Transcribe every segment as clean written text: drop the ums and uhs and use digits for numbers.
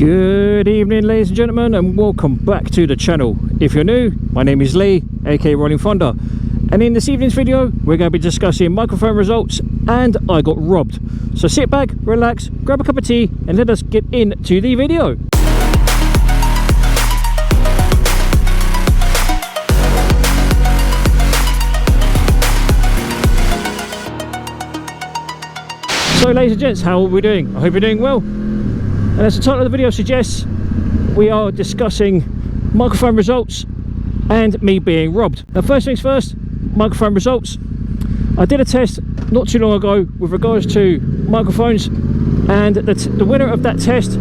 Good evening, ladies and gentlemen, and welcome back to the channel. If you're new, my name is Lee, aka Rollin Thunder, and in this evening's video we're going to be discussing microphone results and I got robbed. So sit back, relax, grab a cup of tea and let us get into the video. So ladies and gents, how are we doing? I hope you're doing well. And as the title of the video suggests, we are discussing microphone results and me being robbed. Now first things first, microphone results. I did a test not too long ago with regards to microphones, and the winner of that test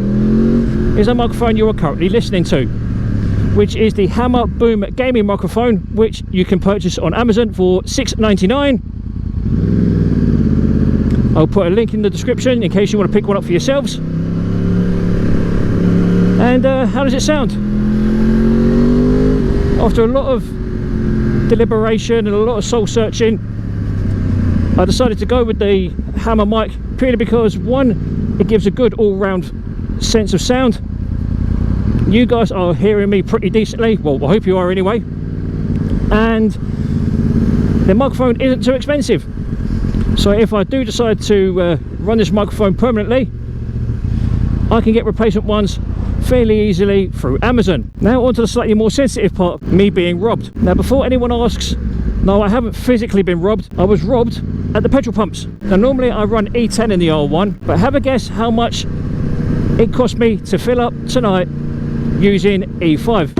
is a microphone you are currently listening to, which is the Hama Boom gaming microphone, which you can purchase on Amazon for $6.99. I'll put a link in the description in case you want to pick one up for yourselves. And how does it sound? After a lot of deliberation and a lot of soul searching, I decided to go with the Hama mic purely because, one, it gives a good all-round sense of sound. You guys are hearing me pretty decently, well, I hope you are anyway, and the microphone isn't too expensive. So if I do decide to run this microphone permanently, I can get replacement ones fairly easily through Amazon. Now onto the slightly more sensitive part, me being robbed. Now before anyone asks, no, I haven't physically been robbed. I was robbed at the petrol pumps. Now normally I run E10 in the R1, but have a guess how much it cost me to fill up tonight using E5.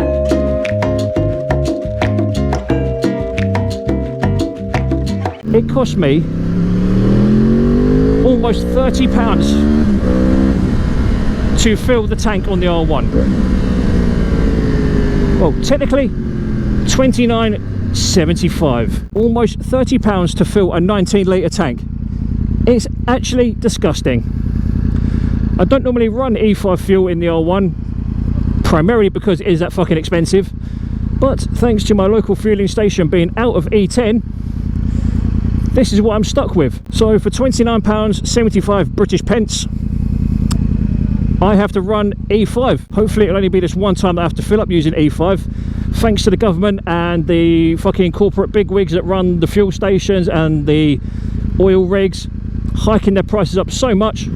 It cost me almost £30 to fill the tank on the R1. Well, technically £29.75, almost £30 to fill a 19-litre tank. It's actually disgusting. I don't normally run E5 fuel in the R1, primarily because it is that fucking expensive, but thanks to my local fueling station being out of E10, this is what I'm stuck with. So for £29.75 British pence, I have to run E5. Hopefully it'll only be this one time that I have to fill up using E5, thanks to the government and the fucking corporate bigwigs that run the fuel stations and the oil rigs, hiking their prices up so much.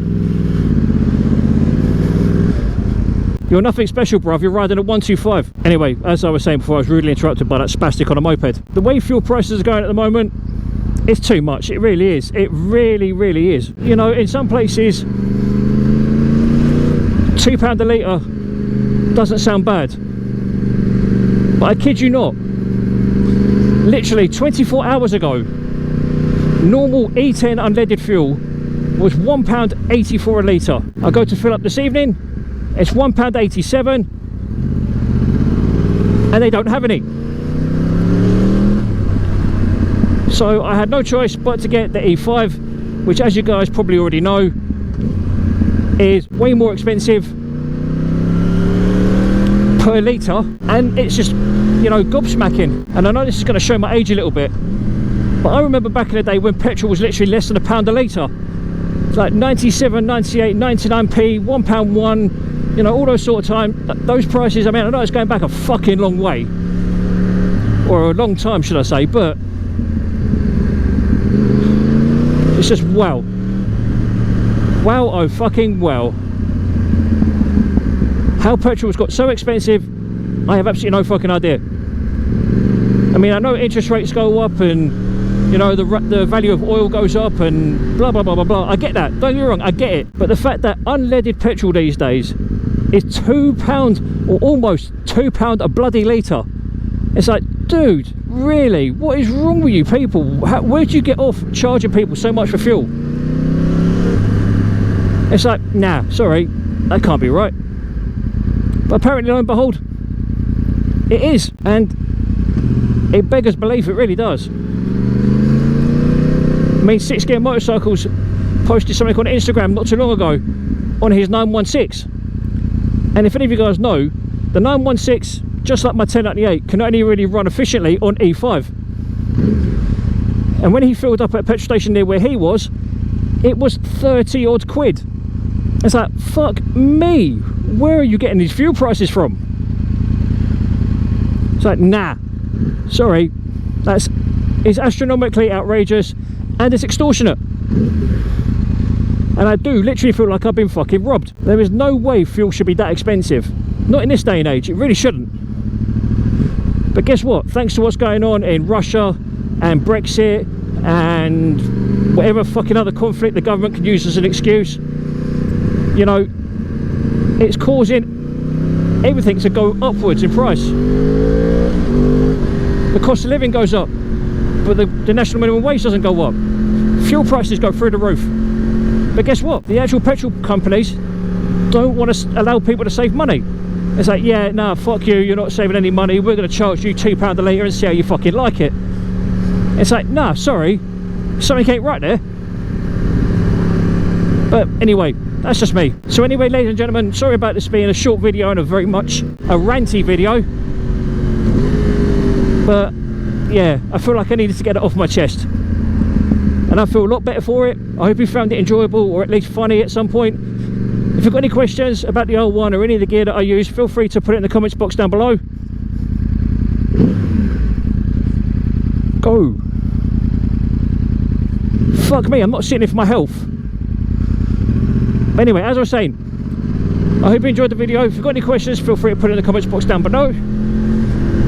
You're nothing special, bruv, you're riding a 125. Anyway, as I was saying before, I was rudely interrupted by that spastic on a moped. The way fuel prices are going at the moment, it's too much. It really is. It really, really is. You know, in some places, £2 a litre doesn't sound bad. But I kid you not, literally 24 hours ago, normal E10 unleaded fuel was £1.84 a litre. I go to fill up this evening, it's £1.87, and they don't have any. So I had no choice but to get the E5, which, as you guys probably already know, is way more expensive per litre, and it's just, you know, gobsmacking. And I know this is going to show my age a little bit, but I remember back in the day when petrol was literally less than £1 a litre. It's like 97, 98, 99p, £1.1, you know, all those sort of time. Those prices, I mean, I know it's going back a fucking long way, or a long time should I say, but it's just wow. Wow, oh fucking wow. How petrol's got so expensive, I have absolutely no fucking idea. I mean, I know interest rates go up and, you know, the value of oil goes up and blah, blah, blah, blah, blah. I get that, don't get me wrong, I get it. But the fact that unleaded petrol these days is £2 or almost £2 a bloody litre. It's like, dude, really? What is wrong with you people? Where'd you get off charging people so much for fuel? It's like, nah, sorry, that can't be right. But apparently, lo and behold, it is, and it beggars belief, it really does. I mean, 6 Gear Motorcycles posted something on Instagram not too long ago on his 916, and if any of you guys know, the 916, just like my 1098, can only really run efficiently on E5. And when he filled up at a petrol station near where he was, it was 30 odd quid. It's like, fuck me, where are you getting these fuel prices from? It's like, nah, sorry, it's astronomically outrageous and it's extortionate. And I do literally feel like I've been fucking robbed. There is no way fuel should be that expensive. Not in this day and age, it really shouldn't. But guess what? Thanks to what's going on in Russia and Brexit and whatever fucking other conflict the government can use as an excuse, you know, it's causing everything to go upwards in price. The cost of living goes up, but the national minimum wage doesn't go up. Fuel prices go through the roof. But guess what? The actual petrol companies don't want to allow people to save money. It's like, yeah, nah, fuck you, you're not saving any money, we're going to charge you £2 a litre and see how you fucking like it. It's like, nah, sorry, something ain't right there. But anyway, that's just me. So anyway, ladies and gentlemen, sorry about this being a short video and a very much a ranty video. But yeah, I feel like I needed to get it off my chest. And I feel a lot better for it. I hope you found it enjoyable or at least funny at some point. If you've got any questions about the R1 or any of the gear that I use, feel free to put it in the comments box down below. Go. Fuck me, I'm not sitting here for my health. But anyway, as I was saying, I hope you enjoyed the video. If you've got any questions, feel free to put it in the comments box down below.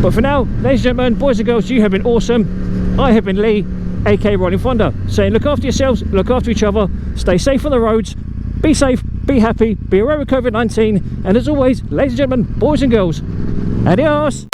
But for now, ladies and gentlemen, boys and girls, you have been awesome. I have been Lee, aka Rollin Thunder, saying look after yourselves, look after each other, stay safe on the roads, be safe, be happy, be aware of COVID-19, and as always, ladies and gentlemen, boys and girls, adios!